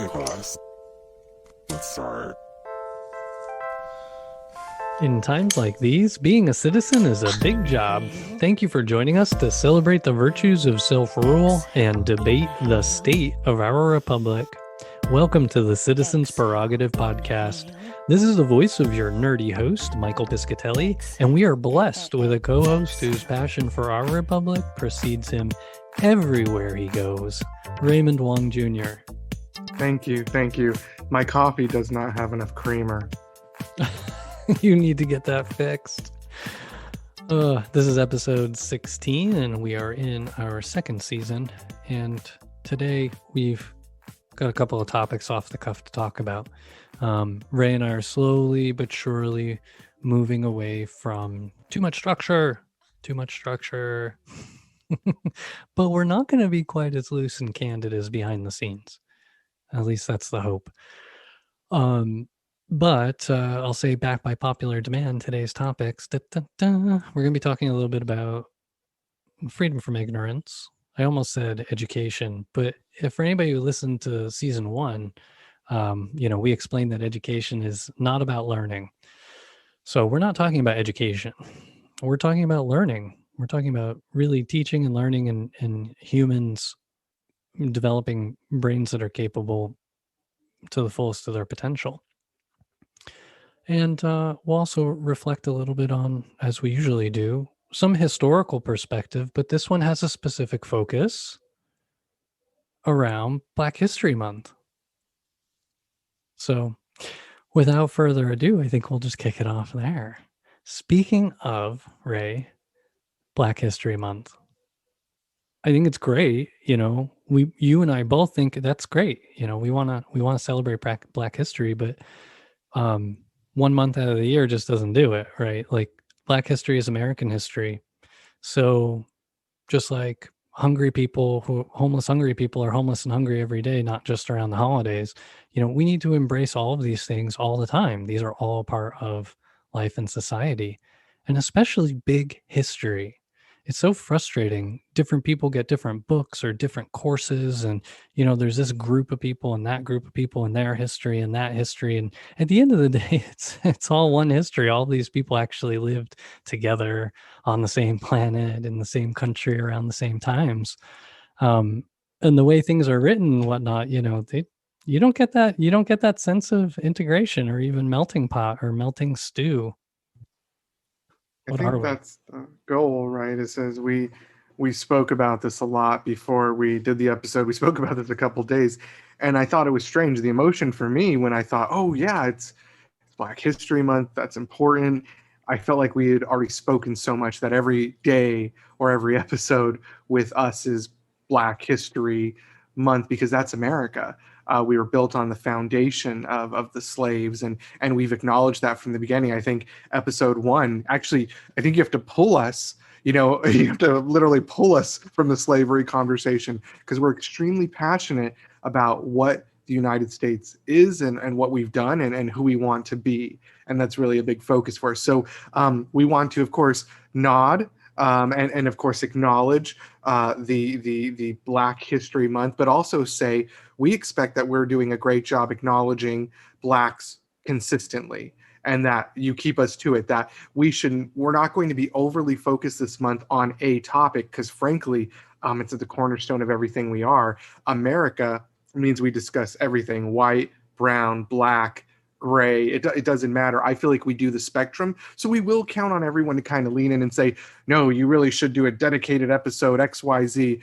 Hey guys, let's start. In times like these, being a citizen is a big job. Thank you for joining us to celebrate the virtues of self-rule and debate the state of our republic. Welcome to the Citizens Prerogative Podcast. This is the voice of your nerdy host, Michael Piscitelli, and we are blessed with a co-host whose passion for our republic precedes him everywhere he goes, Raymond Wong Jr. Thank you. My coffee does not have enough creamer. You need to get that fixed. This is episode 16, and we are in our second season. And today we've got a couple of topics off the cuff to talk about. Ray and I are slowly but surely moving away from too much structure. But we're not going to be quite as loose and candid as behind the scenes. At least that's the hope. But I'll say, back by popular demand, today's topics, we're going to be talking a little bit about freedom from ignorance. I almost said education, but for anybody who listened to season 1, we explained that education is not about learning. So we're not talking about education. We're talking about learning. We're talking about really teaching and learning and humans developing brains that are capable to the fullest of their potential. And we'll also reflect a little bit on, as we usually do, some historical perspective, but this one has a specific focus around Black History Month. So without further ado, I think we'll just kick it off there. Speaking of, Ray, Black History Month, I think it's great. You and I both think that's great. We want to celebrate Black history, but 1 month out of the year just doesn't do it, right? Like, Black history is American history. So just like homeless hungry people are homeless and hungry every day, not just around the holidays, we need to embrace all of these things all the time. These are all part of life and society, and especially big history. It's so frustrating. Different people get different books or different courses, and there's this group of people and that group of people and their history and that history, and at the end of the day, it's all one history. All these people actually lived together on the same planet in the same country around the same times, and the way things are written and whatnot, you don't get that sense of integration or even melting pot or melting stew. I think that's the goal, right? It says we spoke about this a lot before we did the episode. We spoke about this a couple days, and I thought it was strange. The emotion for me when I thought, oh yeah, it's Black History Month, that's important. I felt like we had already spoken so much that every day or every episode with us is Black History Month, because that's America. We were built on the foundation of the slaves, and we've acknowledged that from the beginning. I think episode 1, actually, I think you have to pull us, you have to literally pull us from the slavery conversation, because we're extremely passionate about what the United States is and what we've done and who we want to be. And that's really a big focus for us. So we want to, of course, nod and of course acknowledge the Black History Month, but also say we expect that we're doing a great job acknowledging Blacks consistently, and that you keep us to it, that we're not going to be overly focused this month on a topic, because frankly, it's at the cornerstone of everything we are. America means we discuss everything: white, brown, Black, gray. It doesn't matter. I feel like we do the spectrum. So we will count on everyone to kind of lean in and say, no, you really should do a dedicated episode XYZ.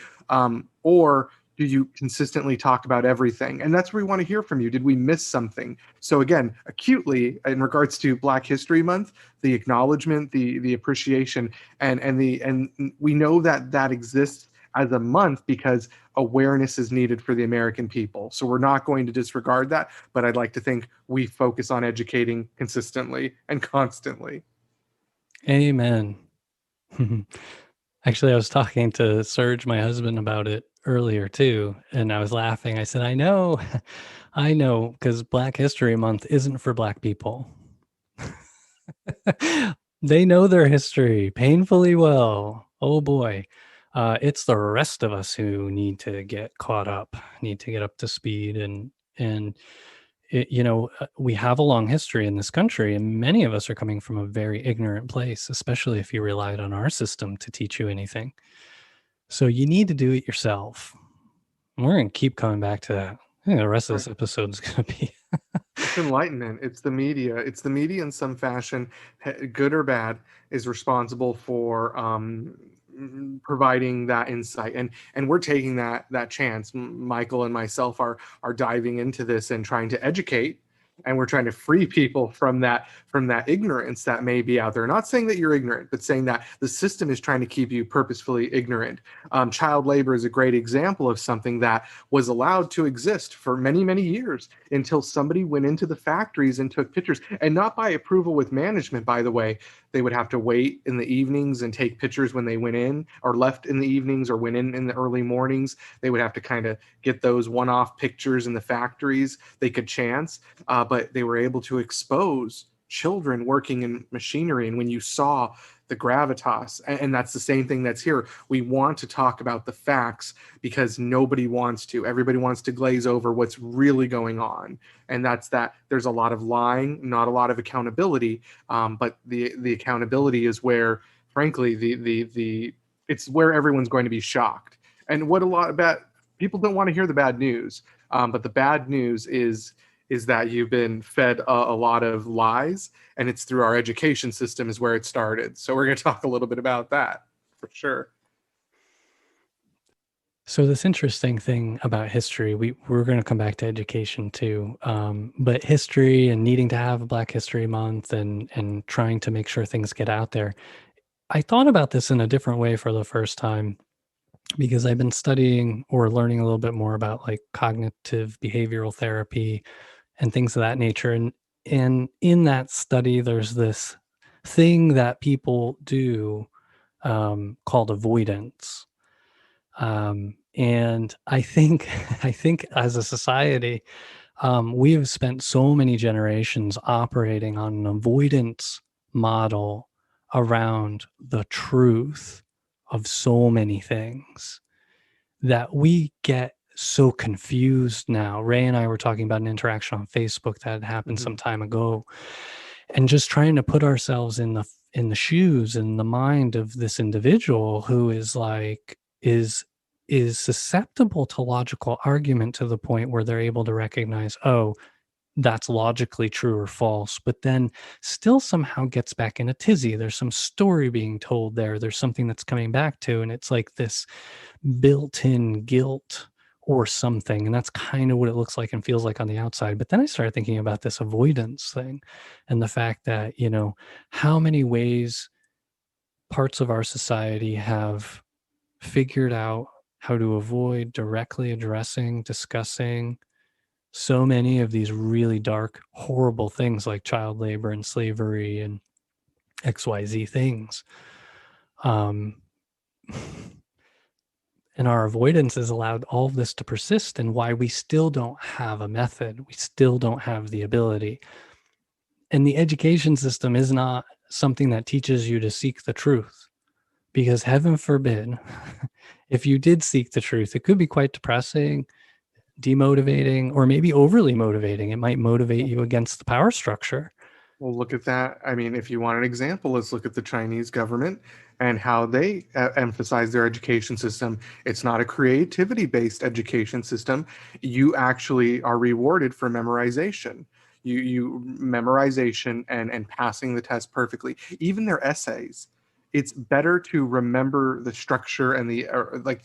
Or do you consistently talk about everything? And that's where we want to hear from you. Did we miss something? So again, acutely in regards to Black History Month, the acknowledgement, the appreciation, and we know that exists as a month because awareness is needed for the American people. So we're not going to disregard that, but I'd like to think we focus on educating consistently and constantly. Amen. Actually, I was talking to Serge, my husband, about it earlier too, and I was laughing. I said, I know, because Black History Month isn't for Black people. They know their history painfully well. Oh boy. It's the rest of us who need to get caught up, need to get up to speed and And we have a long history in this country, and many of us are coming from a very ignorant place, especially if you relied on our system to teach you anything. So you need to do it yourself. And we're going to keep coming back to that. I think the rest of this episode is going to be it's enlightenment. It's the media. It's the media in some fashion, good or bad, is responsible for providing that insight, and we're taking that chance. Michael and myself are diving into this and trying to educate, and we're trying to free people from that ignorance that may be out there. Not saying that you're ignorant, but saying that the system is trying to keep you purposefully ignorant. Child labor is a great example of something that was allowed to exist for many, many years until somebody went into the factories and took pictures, and not by approval with management, by the way. They would have to wait in the evenings and take pictures when they went in or left in the evenings or went in the early mornings. They would have to kind of get those one-off pictures in the factories they could chance, but they were able to expose children working in machinery. And when you saw the gravitas, and that's the same thing that's here, we want to talk about the facts because nobody wants to. Everybody wants to glaze over what's really going on, and that's that there's a lot of lying, not a lot of accountability, but the accountability is where, frankly, the it's where everyone's going to be shocked. And what a lot of bad people don't want to hear the bad news, but the bad news is that you've been fed a lot of lies, and it's through our education system is where it started. So we're going to talk a little bit about that for sure. So this interesting thing about history, we're going to come back to education too, but history and needing to have a Black History Month and trying to make sure things get out there. I thought about this in a different way for the first time because I've been studying or learning a little bit more about like cognitive behavioral therapy and things of that nature. And in that study, there's this thing that people do called avoidance. And I think as a society, we have spent so many generations operating on an avoidance model around the truth of so many things that we get so confused now. Ray and I were talking about an interaction on Facebook that had happened some time ago, and just trying to put ourselves in the shoes and the mind of this individual who is susceptible to logical argument to the point where they're able to recognize, oh, that's logically true or false, but then still somehow gets back in a tizzy. There's some story being told there. There's something that's coming back to, and it's like this built-in guilt or something. And that's kind of what it looks like and feels like on the outside. But then I started thinking about this avoidance thing and the fact that, how many ways parts of our society have figured out how to avoid directly addressing, discussing so many of these really dark, horrible things like child labor and slavery and XYZ things. And our avoidance has allowed all of this to persist, and why we still don't have a method. We still don't have the ability. And the education system is not something that teaches you to seek the truth, because heaven forbid, if you did seek the truth, it could be quite depressing, demotivating, or maybe overly motivating. It might motivate you against the power structure. Well, look at that. I mean, if you want an example, let's look at the Chinese government and how they emphasize their education system. It's not a creativity-based education system. You actually are rewarded for memorization. You memorization and passing the test perfectly. Even their essays. It's better to remember the structure and the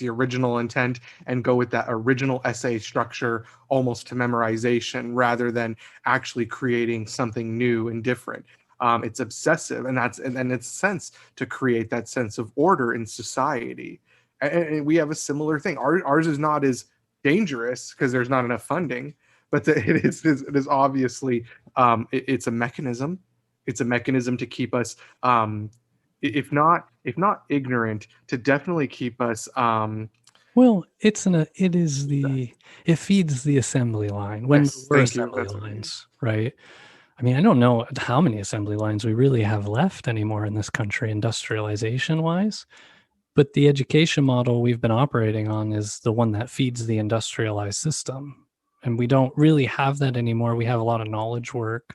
original intent and go with that original essay structure almost to memorization rather than actually creating something new and different. It's obsessive, and it's a sense to create that sense of order in society. And we have a similar thing. Ours is not as dangerous because there's not enough funding, but it is obviously it's a mechanism. It's a mechanism to keep us if not ignorant, to definitely keep us well, it feeds the assembly line when yes, we're thank you. assembly That's what I mean. lines, right? I mean, I don't know how many assembly lines we really have left anymore in this country, industrialization wise, but the education model we've been operating on is the one that feeds the industrialized system. And we don't really have that anymore. We have a lot of knowledge work.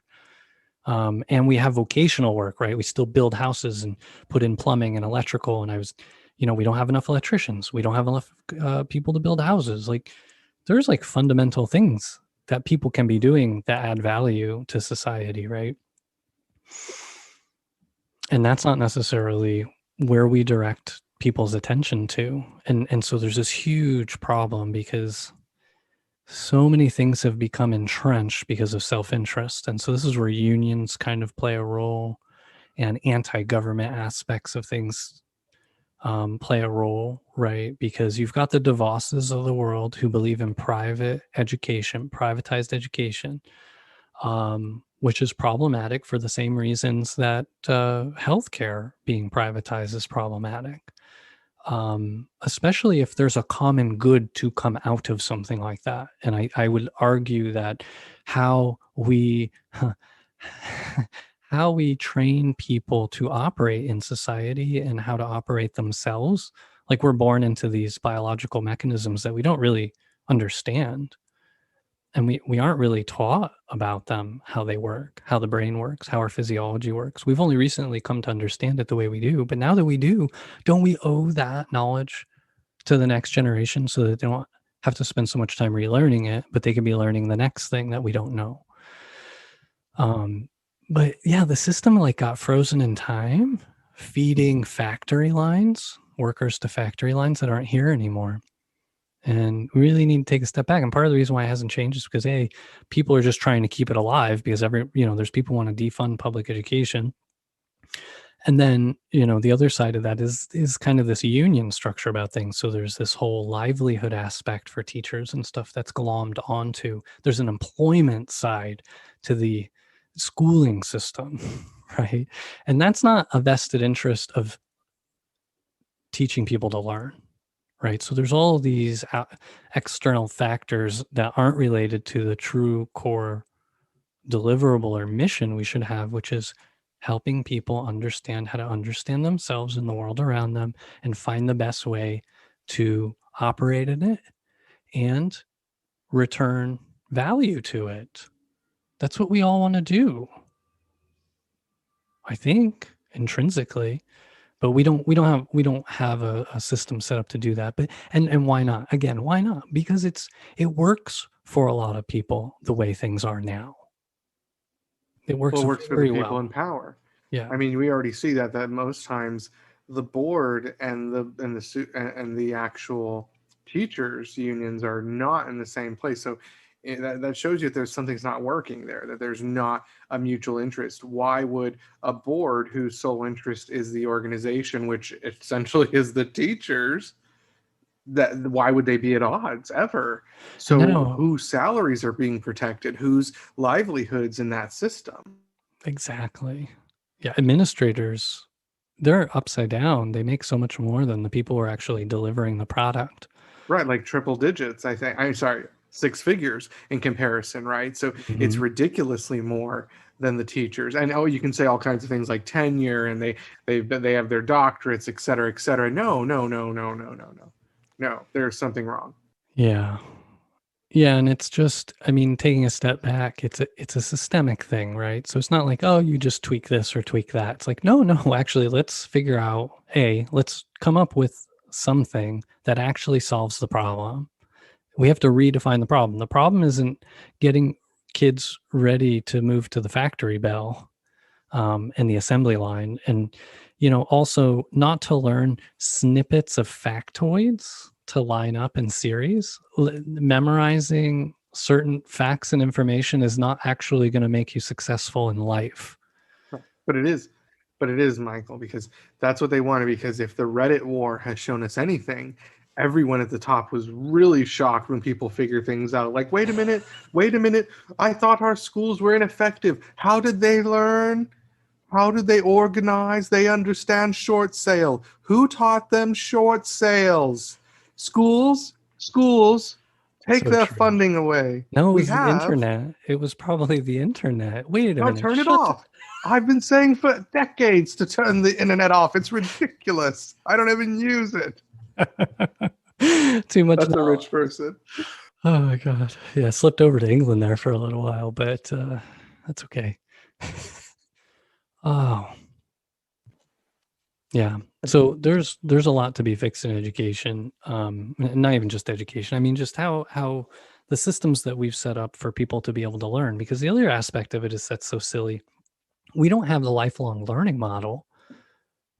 And we have vocational work, right? We still build houses and put in plumbing and electrical. And we don't have enough electricians. We don't have enough people to build houses. Like, there's like fundamental things that people can be doing that add value to society, right? And that's not necessarily where we direct people's attention to. And so there's this huge problem because so many things have become entrenched because of self-interest. And so this is where unions kind of play a role, and anti-government aspects of things play a role, right? Because you've got the DeVosses of the world who believe in private education, privatized education, which is problematic for the same reasons that healthcare being privatized is problematic. Especially if there's a common good to come out of something like that. And I would argue that how we how we train people to operate in society and how to operate themselves, like we're born into these biological mechanisms that we don't really understand. And we aren't really taught about them, how they work, how the brain works, how our physiology works. We've only recently come to understand it the way we do. But now that we do, don't we owe that knowledge to the next generation so that they don't have to spend so much time relearning it, but they can be learning the next thing that we don't know? But yeah, the system like got frozen in time, feeding factory lines, workers to factory lines that aren't here anymore. And we really need to take a step back. And part of the reason why it hasn't changed is because, A, people are just trying to keep it alive because there's people who want to defund public education. And then, the other side of that is kind of this union structure about things. So there's this whole livelihood aspect for teachers and stuff that's glommed onto. There's an employment side to the schooling system, right? And that's not a vested interest of teaching people to learn. Right. So there's all these external factors that aren't related to the true core deliverable or mission we should have, which is helping people understand how to understand themselves and the world around them and find the best way to operate in it and return value to it. That's what we all want to do, I think, intrinsically. But we don't have a system set up to do that. But and why not? Again, why not? Because it works for a lot of people the way things are now. It works for the very people well. in power. Yeah. I mean, we already see that most times the board and the actual teachers unions are not in the same place. So that shows you that something's not working there, that there's not a mutual interest. Why would a board whose sole interest is the organization, which essentially is the teachers, why would they be at odds ever? So whose salaries are being protected, whose livelihoods in that system? Exactly. Yeah, administrators, they're upside down. They make so much more than the people who are actually delivering the product. Right, like triple digits, I think. I'm sorry, 6 figures in comparison, right? So it's ridiculously more than the teachers. And you can say all kinds of things like tenure and they have their doctorates, et cetera, et cetera. No. No, there's something wrong. Yeah. Yeah, and it's just, taking a step back, it's a systemic thing, right? So it's not like, oh, you just tweak this or tweak that. It's like, no, actually, let's figure out, let's come up with something that actually solves the problem. We have to redefine the problem. The problem isn't getting kids ready to move to the factory bell and the assembly line. And, also not to learn snippets of factoids to line up in series. Memorizing certain facts and information is not actually going to make you successful in life. But it is, Michael, because that's what they wanted. Because if the Reddit war has shown us anything, everyone at the top was really shocked when people figure things out. Like, wait a minute, I thought our schools were ineffective. How did they learn? How did they organize? They understand short sale. Who taught them short sales? Schools, take So their true. funding away. No, it was the internet. It was probably the internet. Wait a minute. Turn it off. I've been saying for decades to turn the internet off. It's ridiculous. I don't even use it. Too much. That's a rich person. Oh my God. Yeah, I slipped over to England there for a little while, but that's okay. Oh, yeah. So there's a lot to be fixed in education. Not even just education. I mean, just how the systems that we've set up for people to be able to learn. Because the other aspect of it is that's so silly. We don't have the lifelong learning model.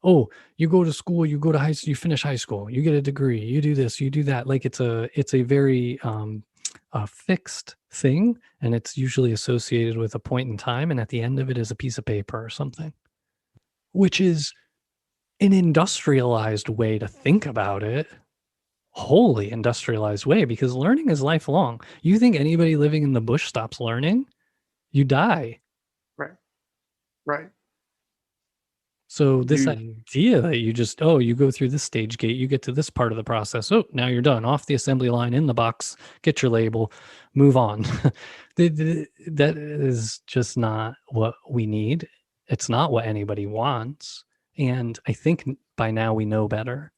Oh, you go to school, you go to high, you finish high school, you get a degree, you do this, you do that. Like it's a very fixed thing, and it's usually associated with a point in time, and at the end of it is a piece of paper or something, which is an industrialized way to think about it. Wholly industrialized way, because learning is lifelong. You think anybody living in the bush stops learning? You die. Right. Right. So this idea that you just, oh, you go through this stage gate, you get to this part of the process. Oh, now you're done. Off the assembly line, in the box, get your label, move on. That is just not what we need. It's not what anybody wants. And I think by now we know better.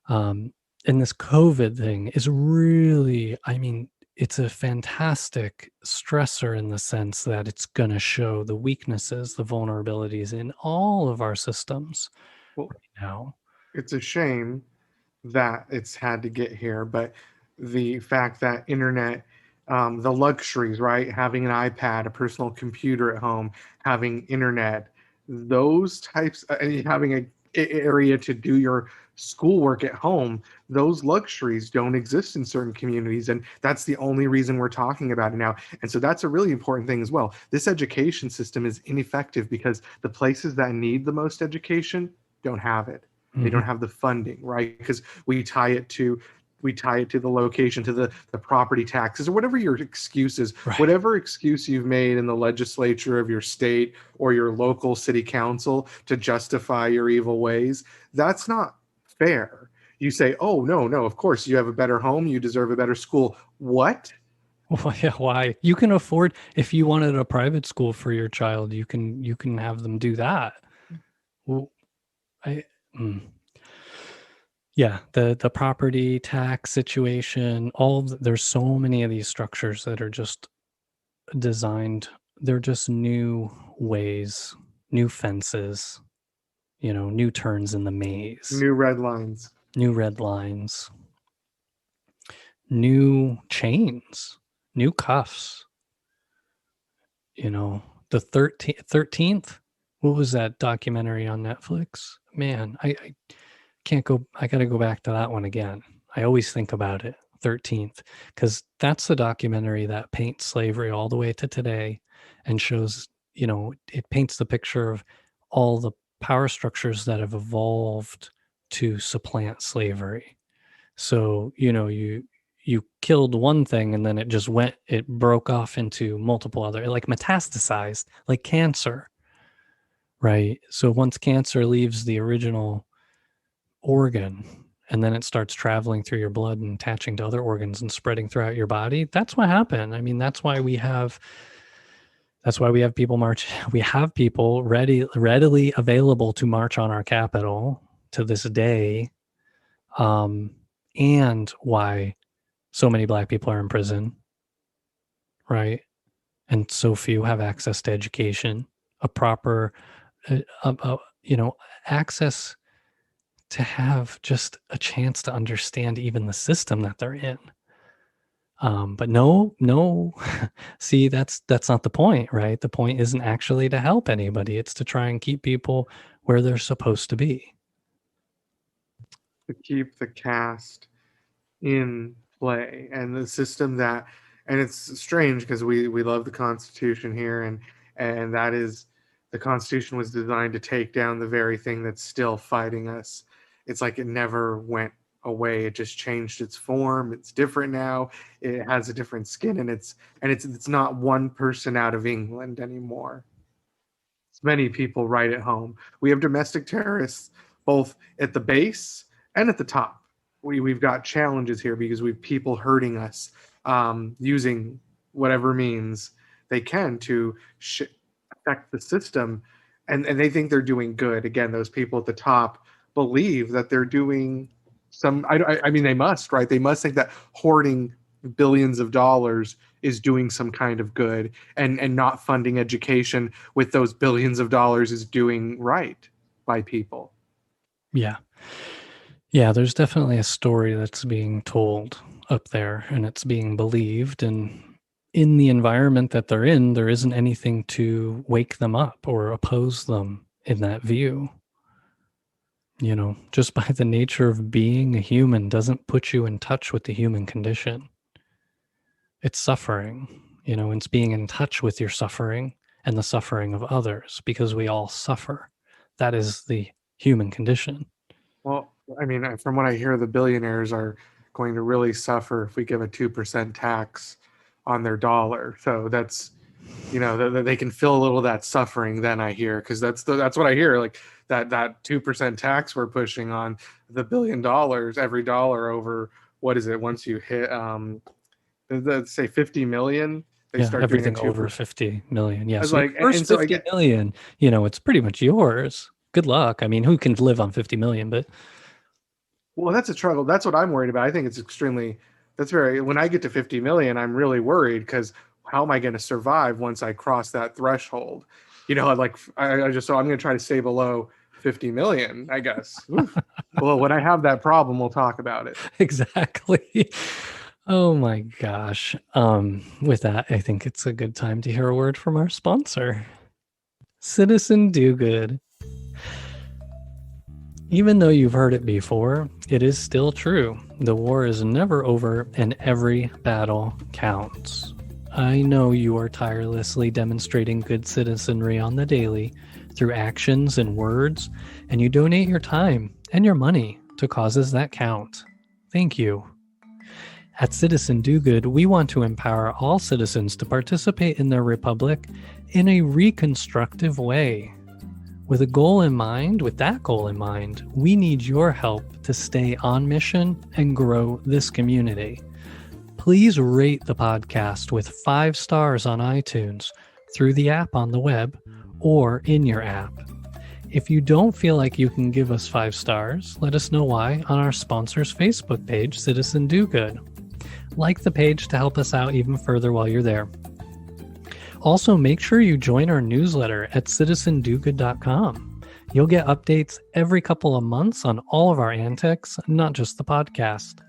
And this COVID thing is really, I mean, it's a fantastic stressor in the sense that it's going to show the weaknesses, the vulnerabilities in all of our systems right now. It's a shame that it's had to get here, but the fact that internet, the luxuries, right? Having an iPad, a personal computer at home, having internet, those types, having a area to do your schoolwork at home, those luxuries don't exist in certain communities, and that's the only reason we're talking about it now. And so that's a really important thing as well. This education system is ineffective because the places that need the most education don't have it. They don't have the funding, right? Because we tie it to the location, to the property taxes, or whatever your excuse is, Right. whatever excuse you've made in the legislature of your state or your local city council to justify your evil ways. That's not fair. You say, oh, no, of course, you have a better home, you deserve a better school. What? Well, yeah, why? You can afford, if you wanted a private school for your child, you can have them do that. Well, yeah, the property tax situation, there's so many of these structures that are just designed, they're just new ways, new fences, new turns in the maze, New red lines. new red lines, new chains, new cuffs. The 13th, what was that documentary on Netflix? Man, I can't go, I got to go back to that one again. I always think about it, 13th, because that's the documentary that paints slavery all the way to today and shows, it paints the picture of all the power structures that have evolved to supplant slavery. So, you killed one thing and then it broke off into multiple other, like metastasized, like cancer, right? So once cancer leaves the original organ and then it starts traveling through your blood and attaching to other organs and spreading throughout your body, that's what happened. I mean, that's why we have people march. We have people readily available to march on our capital to this day. And why so many Black people are in prison, right? And so few have access to education, a proper, access to have just a chance to understand even the system that they're in. But no, see, that's not the point, right? The point isn't actually to help anybody. It's to try and keep people where they're supposed to be. To keep the caste in play and the system that, and it's strange because we love the Constitution here, and that is, the Constitution was designed to take down the very thing that's still fighting us. It's like it never went away. It just changed its form. It's different now. It has a different skin, and it's not one person out of England anymore. It's many people right at home. We have domestic terrorists both at the base and at the top. We've got challenges here because we've people hurting us, using whatever means they can to affect the system, and they think they're doing good. Again, those people at the top believe that they're doing some. I mean, they must, right? They must think that hoarding billions of dollars is doing some kind of good, and not funding education with those billions of dollars is doing right by people. Yeah. Yeah, there's definitely a story that's being told up there, and it's being believed, and in the environment that they're in, there isn't anything to wake them up or oppose them in that view. You know, just by the nature of being a human doesn't put you in touch with the human condition. It's suffering, you know, it's being in touch with your suffering and the suffering of others, because we all suffer. That is the human condition. Well, I mean, from what I hear, the billionaires are going to really suffer if we give a 2% tax on their dollar. So that's, you know, they can feel a little of that suffering. Then I hear, because that's what I hear. Like that 2% tax we're pushing on the $1 billion, every dollar over, what is it? Once you hit, let's say 50 million, they start doing everything a 2%. over 50 million. Yeah, so like, first and so 50 million, you know, it's pretty much yours. Good luck. I mean, who can live on 50 million? But well, that's a struggle. That's what I'm worried about. I think it's extremely. That's very. When I get to 50 million, I'm really worried, because how am I going to survive once I cross that threshold? You know, like I just, so I'm going to try to stay below 50 million, I guess. Well, when I have that problem, we'll talk about it. exactly. Oh my gosh. With that, I think it's a good time to hear a word from our sponsor, Citizen Do Good. Even though you've heard it before, it is still true. The war is never over, and every battle counts. I know you are tirelessly demonstrating good citizenry on the daily through actions and words, and you donate your time and your money to causes that count. Thank you. At Citizen Do Good, we want to empower all citizens to participate in their republic in a reconstructive way. With that goal in mind, we need your help to stay on mission and grow this community. Please rate the podcast with 5 stars on iTunes, through the app on the web, or in your app. If you don't feel like you can give us 5 stars, let us know why on our sponsor's Facebook page, Citizen Do Good. Like the page to help us out even further while you're there. Also, make sure you join our newsletter at citizendogood.com. You'll get updates every couple of months on all of our antics, not just the podcast.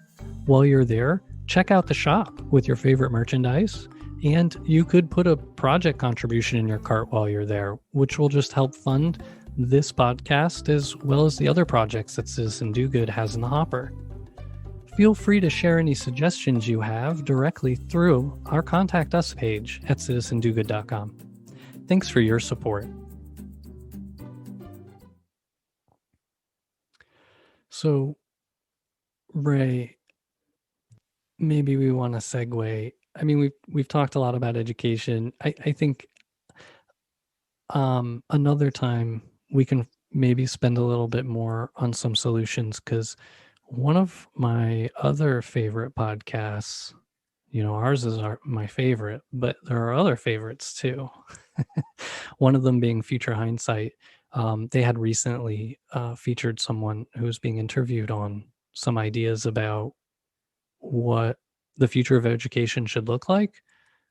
While you're there, check out the shop with your favorite merchandise, and you could put a project contribution in your cart while you're there, which will just help fund this podcast as well as the other projects that Citizen Do Good has in the hopper. Feel free to share any suggestions you have directly through our Contact Us page at citizendogood.com. Thanks for your support. So, Ray, maybe we want to segue. I mean, we've talked a lot about education. I think another time we can maybe spend a little bit more on some solutions, because one of my other favorite podcasts, you know, ours is my favorite, but there are other favorites too. One of them being Future Hindsight. They had recently featured someone who's being interviewed on some ideas about what the future of education should look like,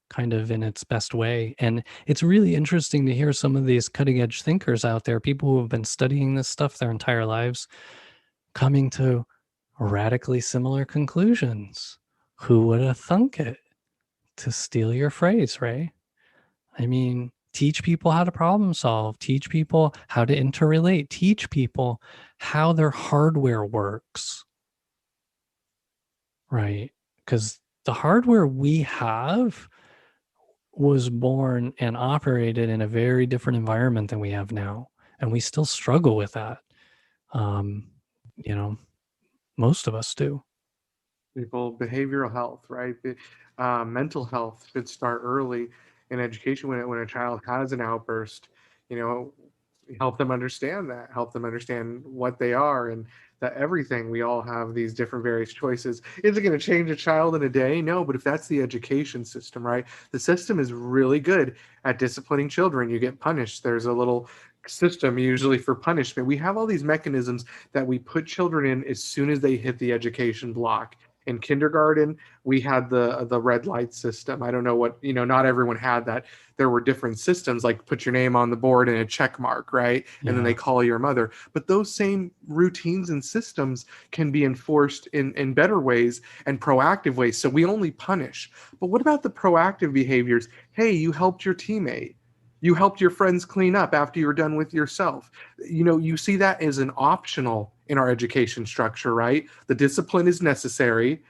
kind of in its best way. And it's really interesting to hear some of these cutting edge thinkers out there, people who have been studying this stuff their entire lives, coming to radically similar conclusions. Who would have thunk it? To steal your phrase, Ray. I mean, teach people how to problem solve, teach people how to interrelate, teach people how their hardware works. Right? Because the hardware we have was born and operated in a very different environment than we have now. And we still struggle with that. You know, most of us do. People, behavioral health, right? Mental health should start early in education. When a child has an outburst, you know, help them understand that, help them understand what they are, and that everything, we all have these different various choices. Is it going to change a child in a day? No, but if that's the education system, right? The system is really good at disciplining children. You get punished. There's a little system usually for punishment. We have all these mechanisms that we put children in as soon as they hit the education block. in kindergarten, we had the red light system. I don't know what, not everyone had that. There were different systems, like put your name on the board and a check mark, right? And then they call your mother. But those same routines and systems can be enforced in better ways and proactive ways. So we only punish. But what about the proactive behaviors? Hey, you helped your teammate. You helped your friends clean up after you're done with yourself. You see that as an optional in our education structure, right? The discipline is necessary.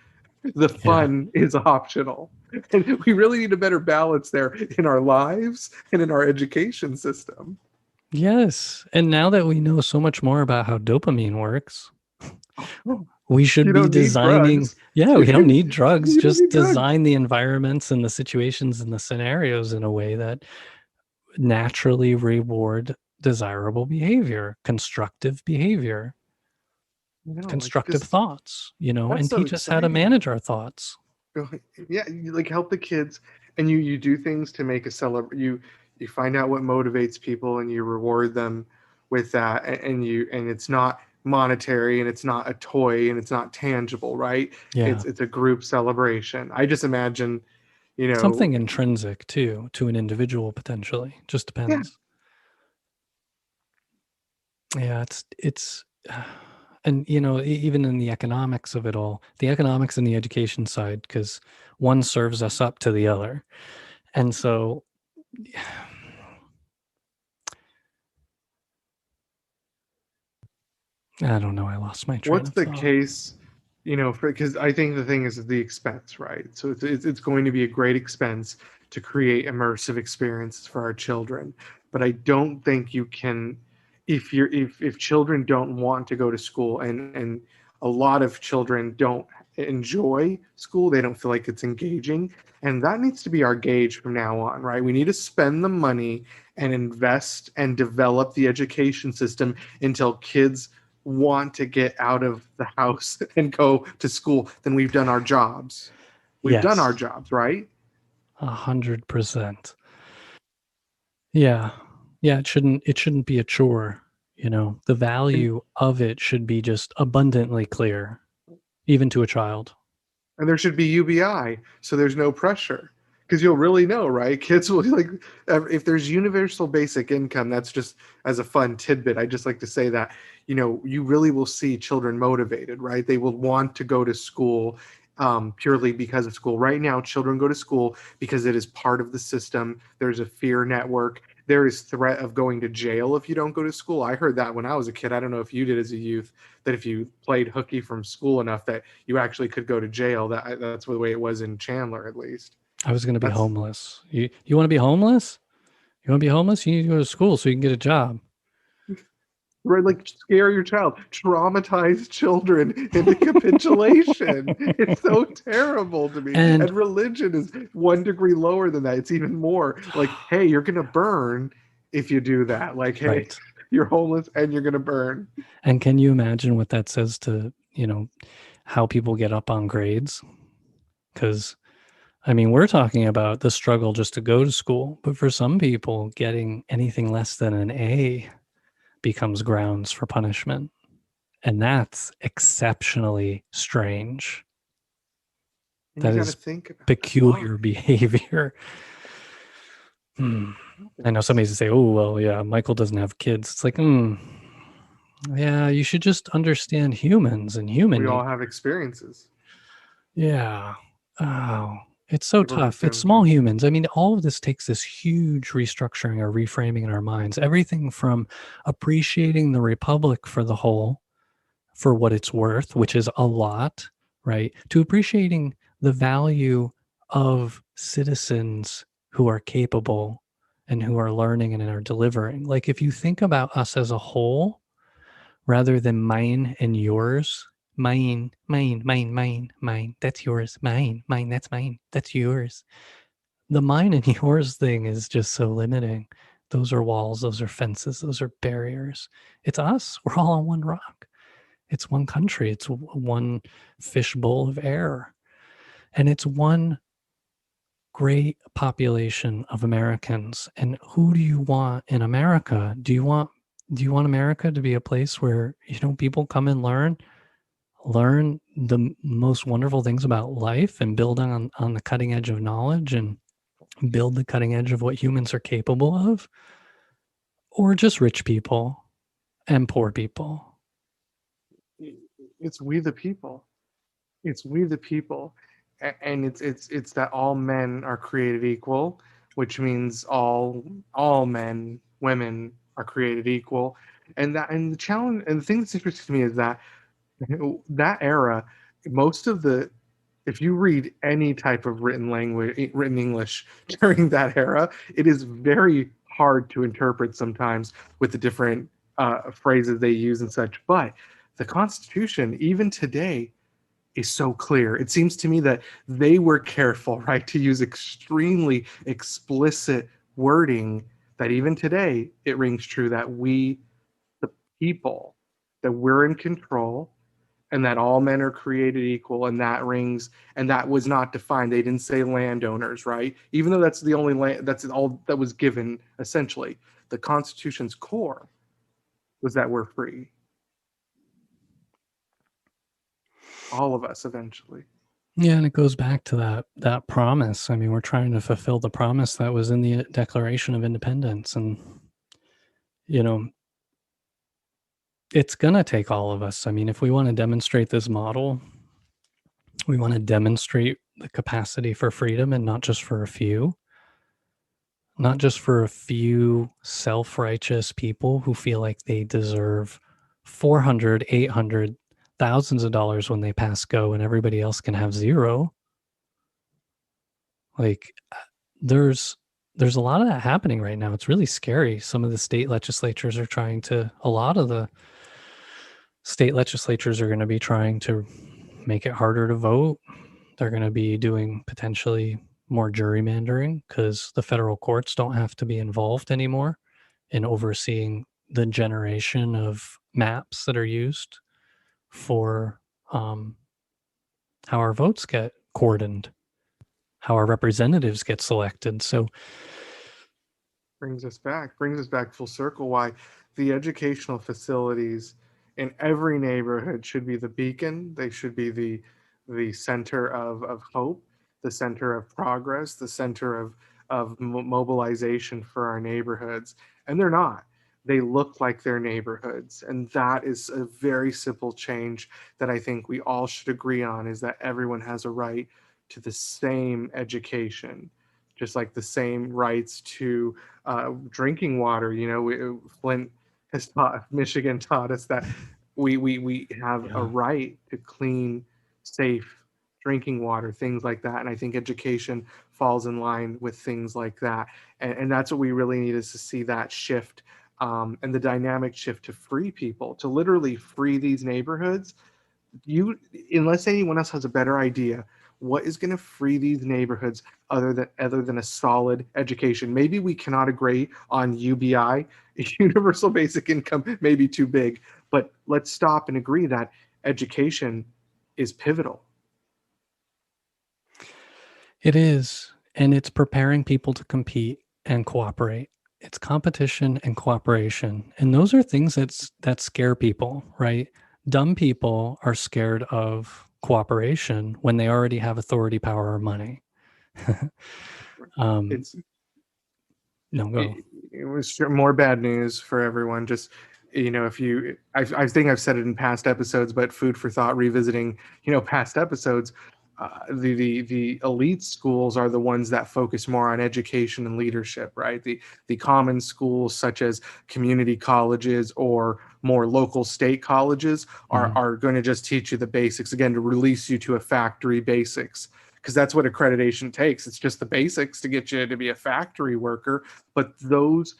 The fun is optional. And we really need a better balance there in our lives and in our education system. Yes. And now that we know so much more about how dopamine works, we should be designing. Yeah, we don't need drugs. Just design the environments and the situations and the scenarios in a way that naturally reward desirable behavior, constructive behavior, constructive thoughts, and teach us how to manage our thoughts. Yeah, you help the kids, and you do things to make a you find out what motivates people, and you reward them with that, and it's not monetary, and it's not a toy, and it's not tangible, right? Yeah. It's a group celebration. I just imagine, something intrinsic too to an individual potentially. Just depends. Yeah, it's and even in the economics of it all, the economics and the education side, because one serves us up to the other. And so I don't know, I lost my train of thought. What's the case, because I think the thing is the expense, right? So it's going to be a great expense to create immersive experiences for our children, but I don't think you can, if children don't want to go to school, and a lot of children don't enjoy school, they don't feel like it's engaging, and that needs to be our gauge from now on, right? We need to spend the money and invest and develop the education system until kids want to get out of the house and go to school. Then we've done our jobs. We've done our jobs, right? 100%. Yeah. It shouldn't be a chore. The value of it should be just abundantly clear, even to a child. And there should be UBI, so there's no pressure, because you'll really know, right? Kids will if there's universal basic income. That's just as a fun tidbit. I just like to say that, you really will see children motivated, right? They will want to go to school purely because of school. Right now, children go to school because it is part of the system. There's a fear network. There is threat of going to jail if you don't go to school. I heard that when I was a kid. I don't know if you did as a youth, that if you played hooky from school enough that you actually could go to jail. That's the way it was in Chandler, at least. I was going to be homeless. You want to be homeless? You want to be homeless? You need to go to school so you can get a job. Right, scare your child, traumatize children into capitulation. It's so terrible to me. And religion is 1 degree lower than that. It's even more hey, you're gonna burn if you do that. Hey, you're homeless and you're gonna burn. And can you imagine what that says to how people get up on grades? Because we're talking about the struggle just to go to school, but for some people, getting anything less than an A becomes grounds for punishment. And that's exceptionally strange. That is peculiar behavior. I know somebody's to say, oh, well, yeah, Michael doesn't have kids. It's like, yeah, you should just understand humans and human. We all have experiences. Yeah. Oh, it's so tough. It's small humans. All of this takes this huge restructuring or reframing in our minds. Everything from appreciating the Republic for the whole, for what it's worth, which is a lot, right? To appreciating the value of citizens who are capable and who are learning and are delivering. If you think about us as a whole, rather than mine and yours, mine, that's yours, mine, that's mine, that's yours. The mine and yours thing is just so limiting. Those are walls, those are fences, those are barriers. It's us. We're all on one rock. It's one country. It's one fishbowl of air. And it's one great population of Americans. And who do you want in America? Do you want America to be a place where, people come and learn? learn the most wonderful things about life and build on the cutting edge of knowledge and build the cutting edge of what humans are capable of, or just rich people and poor people? It's we the people. It's we the people. And it's that all men are created equal, which means all men, women are created equal. And the challenge and the thing that's interesting to me is that that era, most of the if you read any type of written English during that era, it is very hard to interpret sometimes with the different phrases they use and such. But the Constitution, even today, is so clear. It seems to me that they were careful, right, to use extremely explicit wording that even today it rings true that we, the people, that we're in control and that all men are created equal, and that rings, and that was not defined. They didn't say landowners, right? Even though that's the only land, that's all that was given essentially. The Constitution's core was that we're free, all of us eventually. Yeah, and it goes back to that promise. I mean, we're trying to fulfill the promise that was in the Declaration of Independence, and you know, it's gonna take all of us. I mean, if we want to demonstrate this model, we want to demonstrate the capacity for freedom, and not just for a few. Not just for a few self-righteous people who feel like they deserve 400, 800, thousands of dollars when they pass go and everybody else can have zero. Like there's a lot of that happening right now. It's really scary. Some of the state legislatures are trying to a lot of the state legislatures are going to be trying to make it harder to vote. They're going to be doing potentially more gerrymandering because the federal courts don't have to be involved anymore in overseeing the generation of maps that are used for how our votes get cordoned, how our representatives get selected. So brings us back full circle why the educational facilities in every neighborhood should be the beacon. They should be the center of hope, the center of progress, the center of mobilization for our neighborhoods. And they're not. They look like their neighborhoods. And that is a very simple change that I think we all should agree on, is that everyone has a right to the same education, just like the same rights to drinking water. Flint has taught, Michigan taught us that we have a right to clean, safe drinking water, things like that. And I think education falls in line with things like that. And that's what we really need, is to see that shift, and the dynamic shift to free people, to literally free these neighborhoods. Unless anyone else has a better idea, what is going to free these neighborhoods other than a solid education? Maybe we cannot agree on UBI, universal basic income, may be too big, but let's stop and agree that education is pivotal. it is, and it's preparing people to compete and cooperate. It's competition and cooperation, and those are things that scare people, right? Dumb people are scared of cooperation when they already have authority, power, or money. It's No, go. it was more bad news for everyone. Just, if I think I've said it in past episodes, but food for thought, revisiting, past episodes. The elite schools are the ones that focus more on education and leadership, right? The common schools, such as community colleges or more local state colleges, are going to just teach you the basics, again, to release you to a factory basics, because that's what accreditation takes. It's just the basics to get you to be a factory worker. But those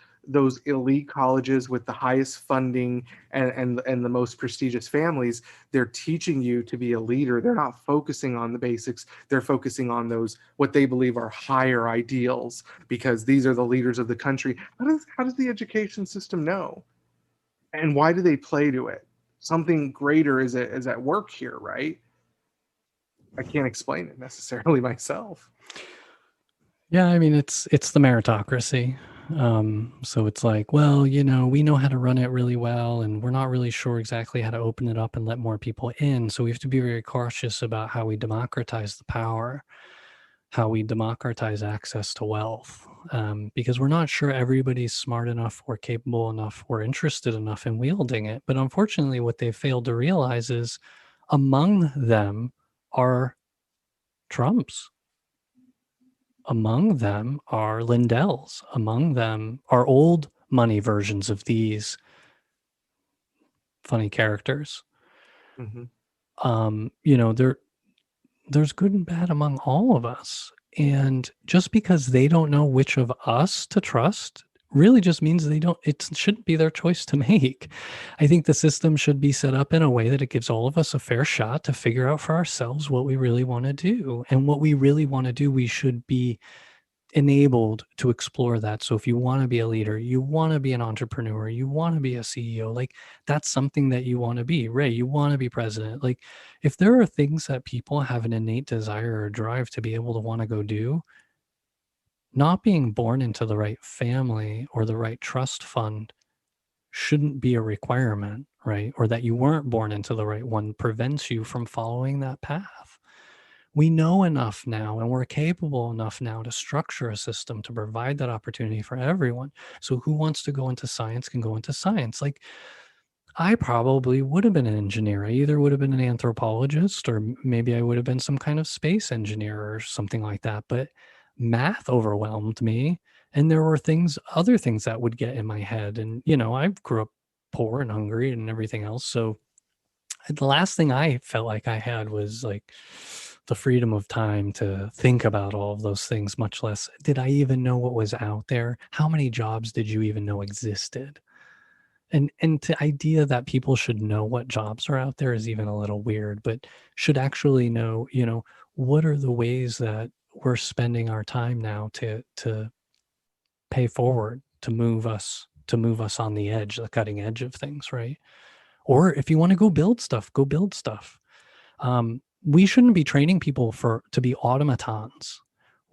elite colleges with the highest funding and the most prestigious families, they're teaching you to be a leader. They're not focusing on the basics. They're focusing on those, what they believe are higher ideals, because these are the leaders of the country. How does the education system know? And why do they play to it? Something greater is at work here, right? I can't explain it necessarily myself. Yeah, I mean it's the meritocracy. So it's like, well, you know, we know how to run it really well, and we're not really sure exactly how to open it up and let more people in. So we have to be very cautious about how we democratize the power, how we democratize access to wealth, because we're not sure everybody's smart enough or capable enough or interested enough in wielding it. But unfortunately, what they failed to realize is among them are Trumps. Among them are Lindells. Among them are old money versions of these funny characters. Mm-hmm. You know, there's good and bad among all of us. And just because they don't know which of us to trust really just means it shouldn't be their choice to make. I think the system should be set up in a way that it gives all of us a fair shot to figure out for ourselves what we really want to do. And what we really want to do, we should be enabled to explore that. So if you want to be a leader, you want to be an entrepreneur, you want to be a CEO, like that's something that you want to be. Ray, you want to be president. Like if there are things that people have an innate desire or drive to be able to want to go do, not being born into the right family or the right trust fund shouldn't be a requirement, right? Or that you weren't born into the right one prevents you from following that path. We know enough now and we're capable enough now to structure a system to provide that opportunity for everyone. So who wants to go into science can go into science. Like I probably would have been an engineer. I either would have been an anthropologist or maybe I would have been some kind of space engineer or something like that. But math overwhelmed me. And there were other things that would get in my head. And, you know, I grew up poor and hungry and everything else. So the last thing I felt like I had was like the freedom of time to think about all of those things, much less did I even know what was out there? How many jobs did you even know existed? And the idea that people should know what jobs are out there is even a little weird, but should actually know, you know, what are the ways that we're spending our time now to pay forward, to move us on the edge, the cutting edge of things, right? Or if you want to go build stuff, go build stuff. We shouldn't be training people to be automatons.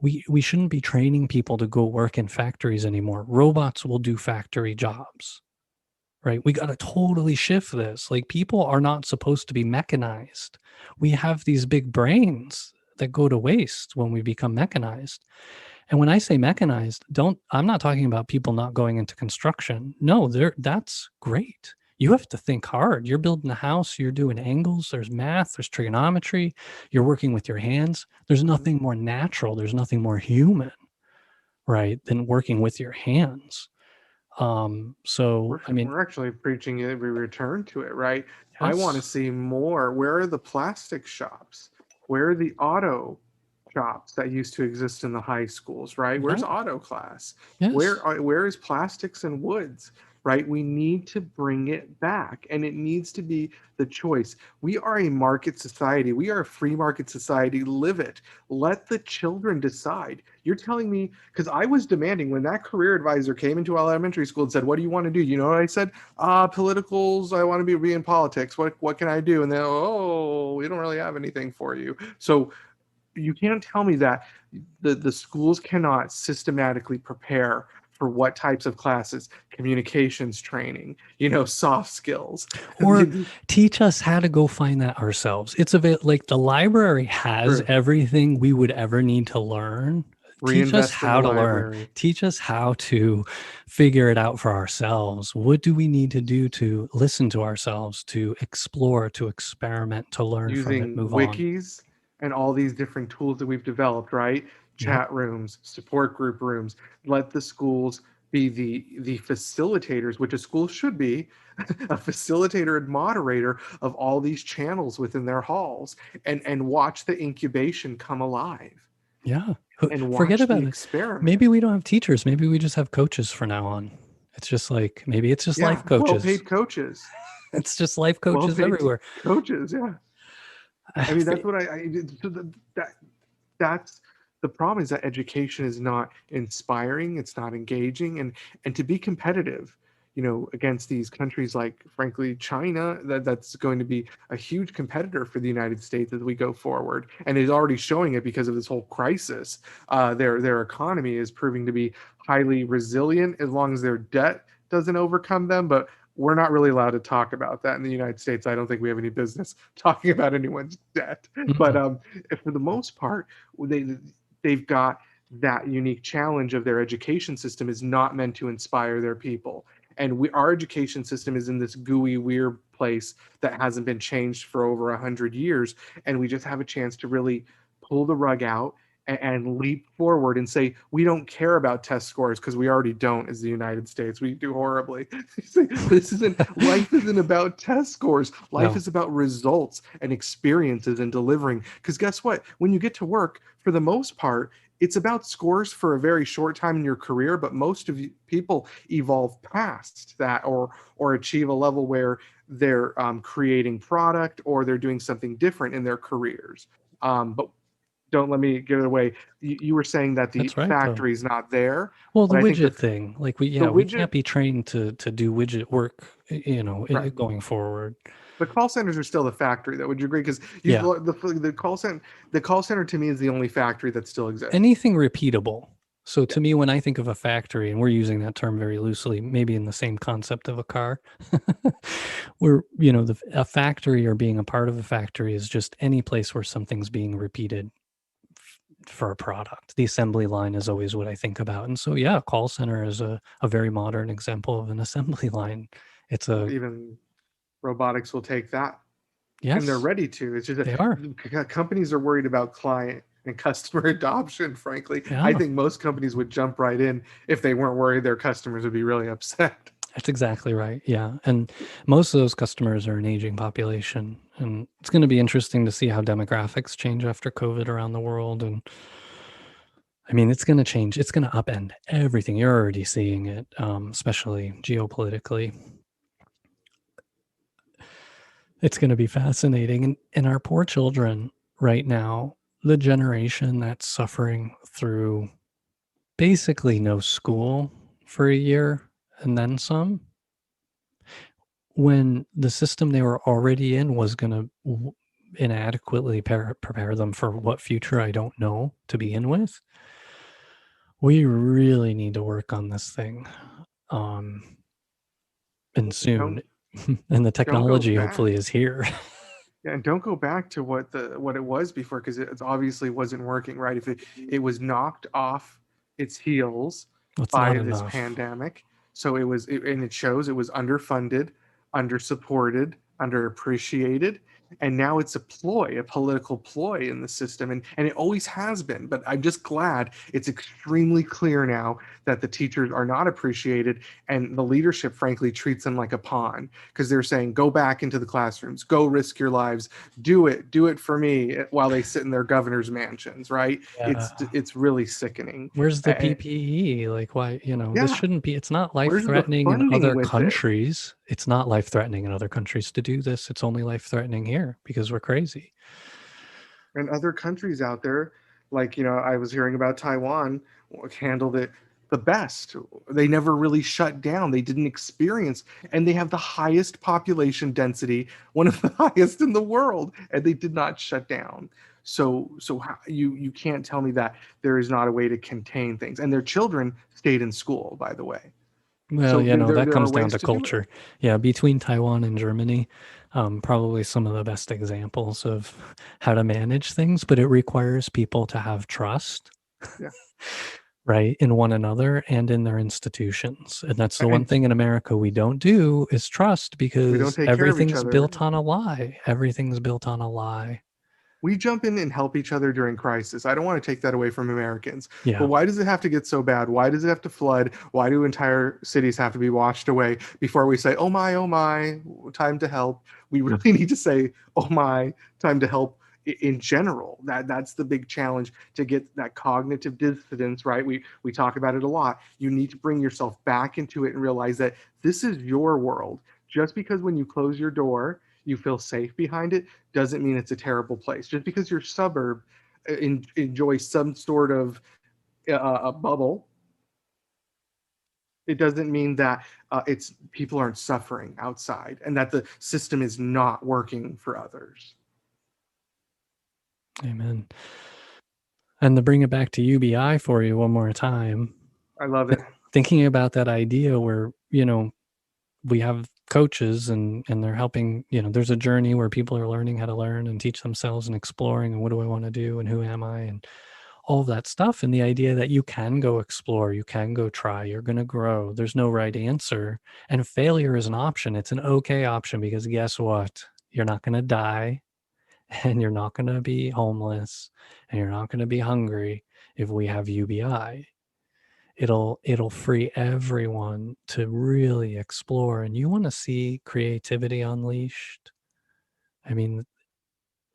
We shouldn't be training people to go work in factories anymore. Robots will do factory jobs, right? We got to totally shift this. Like people are not supposed to be mechanized. We have these big brains that go to waste when we become mechanized. And when I say mechanized, I'm not talking about people not going into construction. No, that's great. You have to think hard. You're building a house, you're doing angles, there's math, there's trigonometry, you're working with your hands. There's nothing more natural, there's nothing more human, right, than working with your hands. We're actually preaching it. We return to it, right? Yes. I want to see more. Where are the plastic shops? Where are the auto shops that used to exist in the high schools, right? Where's auto class? Yes. Where is plastics and woods? Right? We need to bring it back, and it needs to be the choice. We are a market society. We are a free market society. Live it. Let the children decide. You're telling me, because I was demanding when that career advisor came into elementary school and said, "What do you want to do?" You know what I said? Politicals. I want to be in politics. What can I do? And then, oh, we don't really have anything for you. So you can't tell me that the schools cannot systematically prepare for what types of classes, communications training, soft skills, or teach us how to go find that ourselves. It's like the library has everything we would ever need to learn. Teach us how to learn. Teach us how to figure it out for ourselves. What do we need to do to listen to ourselves, to explore, to experiment, to learn from it, move on? Wikis and all these different tools that we've developed, right? Chat rooms, support group rooms. Let the schools be the facilitators, which a school should be, a facilitator and moderator of all these channels within their halls, and watch the incubation come alive. Yeah. And forget about it. Experiment. Maybe we don't have teachers. Maybe we just have coaches from now on. It's just like, maybe it's just life coaches. Well-paid coaches. It's just life coaches everywhere. Coaches, yeah. I mean, that's what that's the problem, is that education is not inspiring, it's not engaging, and to be competitive, against these countries like, frankly, China, that's going to be a huge competitor for the United States as we go forward, and is already showing it because of this whole crisis. Their economy is proving to be highly resilient as long as their debt doesn't overcome them, but we're not really allowed to talk about that in the United States. I don't think we have any business talking about anyone's debt. But for the most part, they've got that unique challenge of their education system is not meant to inspire their people. And our education system is in this gooey, weird place that hasn't been changed for over 100 years. And we just have a chance to really pull the rug out and leap forward and say, we don't care about test scores because we already don't as the United States. We do horribly. Life isn't about test scores. Life is about results and experiences and delivering. Because guess what? When you get to work, for the most part, it's about scores for a very short time in your career, but most of people evolve past that or achieve a level where they're creating product or they're doing something different in their careers. But don't let me give it away. You were saying that the factory is not there. Well, the widget thing, like we can't be trained to do widget work, going forward. But call centers are still the factory, though. Would you agree? Because the call center to me is the only factory that still exists. Anything repeatable. So to me, when I think of a factory, and we're using that term very loosely, maybe in the same concept of a car, where a factory or being a part of a factory is just any place where something's being repeated for a product. The assembly line is always what I think about. And so, a call center is a very modern example of an assembly line. It's even robotics will take that. Yes. And they're ready to. It's just they are. Companies are worried about client and customer adoption, frankly. Yeah. I think most companies would jump right in if they weren't worried their customers would be really upset. That's exactly right. Yeah. And most of those customers are an aging population. And it's going to be interesting to see how demographics change after COVID around the world. And I mean, it's going to change. It's going to upend everything. You're already seeing it, especially geopolitically. It's going to be fascinating. And our poor children right now, the generation that's suffering through basically no school for a year and then some, when the system they were already in was going to inadequately prepare them for what future I don't know to begin with. We really need to work on this thing. And soon. And the technology hopefully is here. Yeah, and don't go back to what it was before, because it obviously wasn't working, right? If it was knocked off its heels by this pandemic. So and it shows it was underfunded, undersupported, underappreciated, and now it's a political ploy in the system, and it always has been. But I'm just glad it's extremely clear now that the teachers are not appreciated, and the leadership, frankly, treats them like a pawn, because they're saying, go back into the classrooms, go risk your lives, do it for me, while they sit in their governor's mansions, right? Yeah. It's really sickening. Where's the PPE? Like, why, this shouldn't be, it's not life-threatening in other countries. It's not life-threatening in other countries to do this. It's only life-threatening here because we're crazy. And other countries out there, like, I was hearing about Taiwan, handled it the best. They never really shut down. They didn't experience, and they have the highest population density, one of the highest in the world, and they did not shut down. So you can't tell me that there is not a way to contain things. And their children stayed in school, by the way. Well, that comes down to culture. Yeah, between Taiwan and Germany, probably some of the best examples of how to manage things, but it requires people to have trust, right, in one another and in their institutions. And that's the one thing in America we don't do is trust, because everything's built on a lie. Everything's built on a lie. We jump in and help each other during crisis. I don't want to take that away from Americans. Yeah. But why does it have to get so bad? Why does it have to flood? Why do entire cities have to be washed away before we say, oh my, time to help? We really need to say, oh my, time to help in general. That's the big challenge, to get that cognitive dissonance, right? We talk about it a lot. You need to bring yourself back into it and realize that this is your world. Just because when you close your door, you feel safe behind it, doesn't mean it's a terrible place. Just because your suburb enjoys some sort of a bubble, It doesn't mean that it's people aren't suffering outside and that the system is not working for others. Amen. And to bring it back to UBI for you one more time. I love it. Thinking about that idea where, we have coaches and they're helping, there's a journey where people are learning how to learn and teach themselves and exploring and what do I want to do and who am I and all of that stuff. And the idea that you can go explore, you can go try, you're going to grow. There's no right answer. And failure is an option. It's an okay option because guess what? You're not going to die and you're not going to be homeless and you're not going to be hungry if we have UBI. It'll free everyone to really explore. And you want to see creativity unleashed. I mean,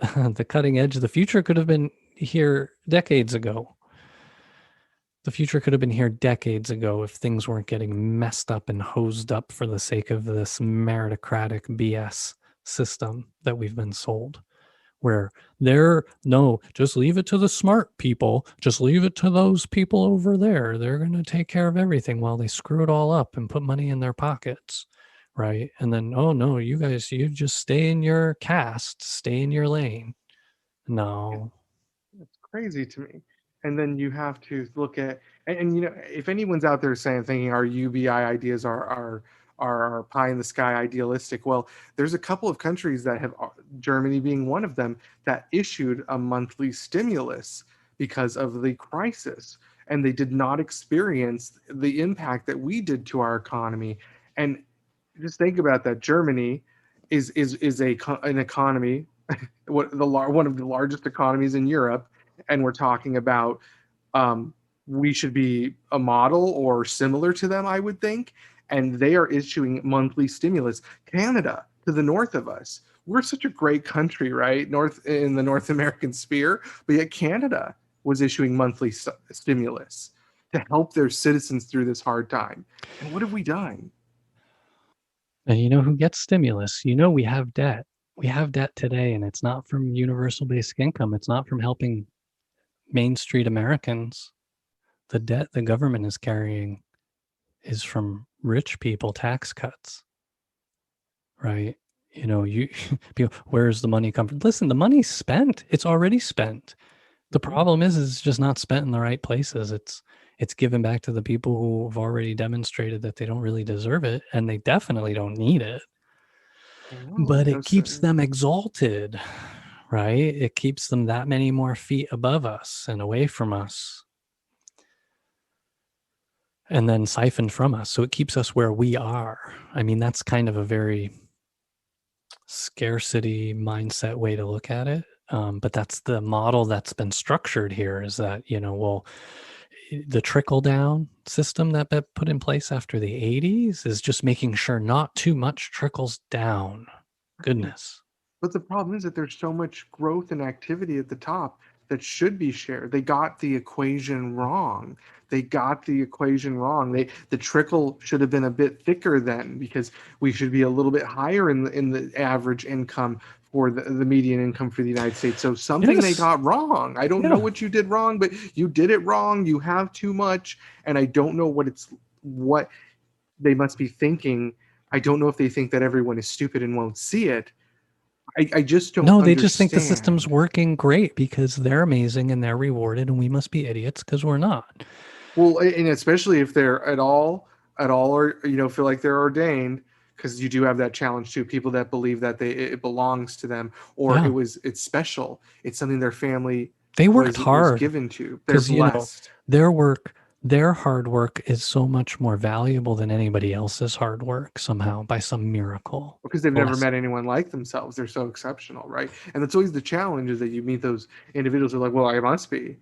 the cutting edge of the future could have been here decades ago. The future could have been here decades ago if things weren't getting messed up and hosed up for the sake of this meritocratic BS system that we've been sold. Where just leave it to the smart people. Just leave it to those people over there. They're going to take care of everything while they screw it all up and put money in their pockets. Right. And then, oh no, you guys, you just stay in your caste, stay in your lane. No. It's crazy to me. And then you have to look at, and if anyone's out there thinking our UBI ideas are pie in the sky idealistic, well, there's a couple of countries that have, Germany being one of them, that issued a monthly stimulus because of the crisis, and they did not experience the impact that we did to our economy. And just think about that. Germany is an economy, one of the largest economies in Europe, and we're talking about we should be a model or similar to them, I would think. And they are issuing monthly stimulus. Canada, to the north of us, we're such a great country, right? In the North American sphere, but yet Canada was issuing monthly stimulus to help their citizens through this hard time. And what have we done? And you know who gets stimulus? We have debt. We have debt today, and it's not from universal basic income. It's not from helping Main Street Americans. The debt the government is carrying is from rich people tax cuts, right? People, where's the money come from? Listen, the money's spent. It's already spent. The problem is it's just not spent in the right places. It's given back to the people who have already demonstrated that they don't really deserve it, and they definitely don't need it. But it keeps them exalted, right? It keeps them that many more feet above us and away from us, and then siphoned from us. So it keeps us where we are. I mean, that's kind of a very scarcity mindset way to look at it. But that's the model that's been structured here, is that, the trickle down system that put in place after the 80s is just making sure not too much trickles down. Goodness. But the problem is that there's so much growth and activity at the top that should be shared. They got the equation wrong. The trickle should have been a bit thicker then, because we should be a little bit higher in the average income for the median income for the United States. So something they got wrong. I don't know what you did wrong, but you did it wrong. You have too much, and I don't know what they must be thinking. I don't know if they think that everyone is stupid and won't see it. I just don't. No, they just think the system's working great because they're amazing and they're rewarded, and we must be idiots because we're not. Well, and especially if they're at all or feel like they're ordained, because you do have that challenge too. People that believe that it belongs to them, or it's special. It's something their family worked hard was given to. They're blessed. Their hard work is so much more valuable than anybody else's hard work somehow, by some miracle. Because they've never met anyone like themselves. They're so exceptional, right? And that's always the challenge, is that you meet those individuals who are like, well, I must be.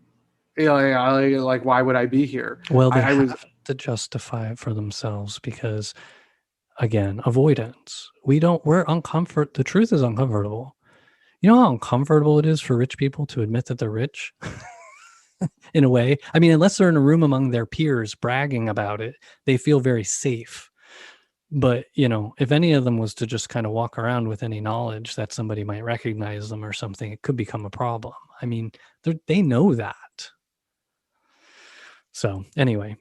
Like, why would I be here? Well, they have to justify it for themselves because, again, avoidance. We're uncomfortable. The truth is uncomfortable. You know how uncomfortable it is for rich people to admit that they're rich? In a way. I mean, unless they're in a room among their peers bragging about it, they feel very safe. But, if any of them was to just kind of walk around with any knowledge that somebody might recognize them or something, it could become a problem. I mean, they know that. So anyway,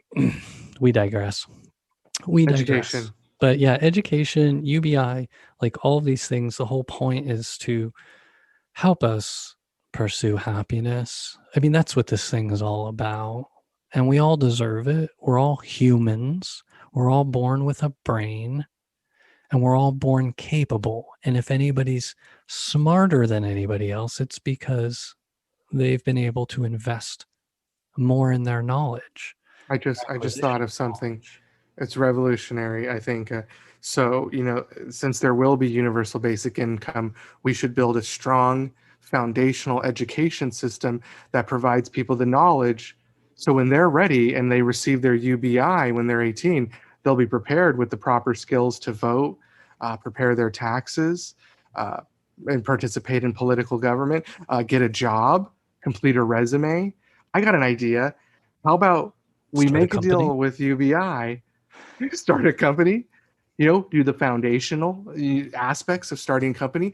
we digress. We digress. Education. But yeah, education, UBI, like all of these things, the whole point is to help us pursue happiness. I mean, that's what this thing is all about. And we all deserve it. We're all humans. We're all born with a brain. And we're all born capable. And if anybody's smarter than anybody else, it's because they've been able to invest more in their knowledge. I just thought of something. It's revolutionary, I think. So, since there will be universal basic income, we should build a strong foundational education system that provides people the knowledge. So when they're ready and they receive their UBI when they're 18, they'll be prepared with the proper skills to vote, prepare their taxes, and participate in political government, get a job, complete a resume. I got an idea. How about we make a deal with UBI, start a company, do the foundational aspects of starting a company.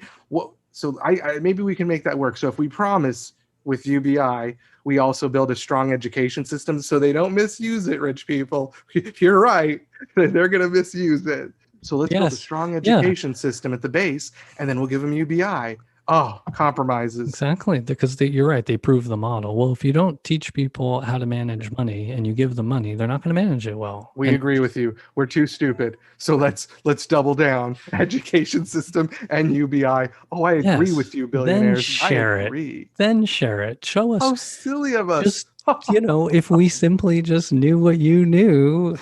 So I maybe we can make that work. So if we promise with UBI, we also build a strong education system so they don't misuse it, rich people. You're right. They're going to misuse it. So let's build a strong education system at the base, and then we'll give them UBI. Oh, compromises. Exactly, because you're right. They prove the model. Well, if you don't teach people how to manage money and you give them money, they're not going to manage it well. We agree with you. We're too stupid. So let's double down. Education system and UBI. Oh, I agree with you, billionaires. Then share it. Then share it. Show us. How silly of us. Just, if we simply just knew what you knew.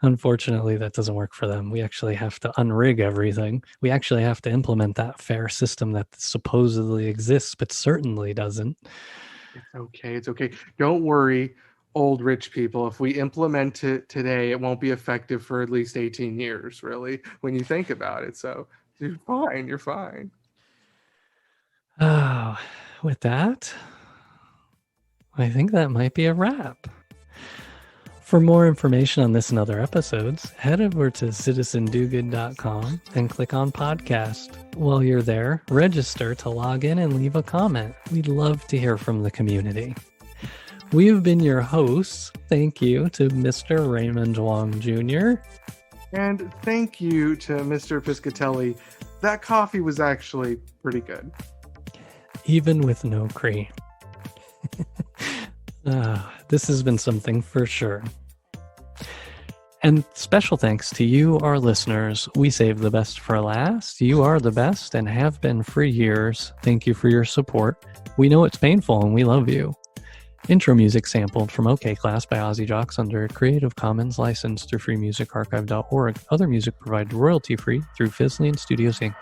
Unfortunately, that doesn't work for them. We actually have to unrig everything. We actually have to implement that fair system that supposedly exists, but certainly doesn't. It's okay. Don't worry, old rich people. If we implement it today, it won't be effective for at least 18 years, really, when you think about it. So you're fine. Oh, with that, I think that might be a wrap. For more information on this and other episodes, head over to citizendogood.com and click on podcast. While you're there, register to log in and leave a comment. We'd love to hear from the community. We have been your hosts. Thank you to Mr. Raymond Wong Jr. And thank you to Mr. Piscitelli. That coffee was actually pretty good. Even with no cream. This has been something for sure. And special thanks to you, our listeners. We save the best for last. You are the best and have been for years. Thank you for your support. We know it's painful and we love you. Intro music sampled from OK Class by Ozzy Jocks under a Creative Commons license through freemusicarchive.org. Other music provided royalty-free through Fizzling Studios Inc.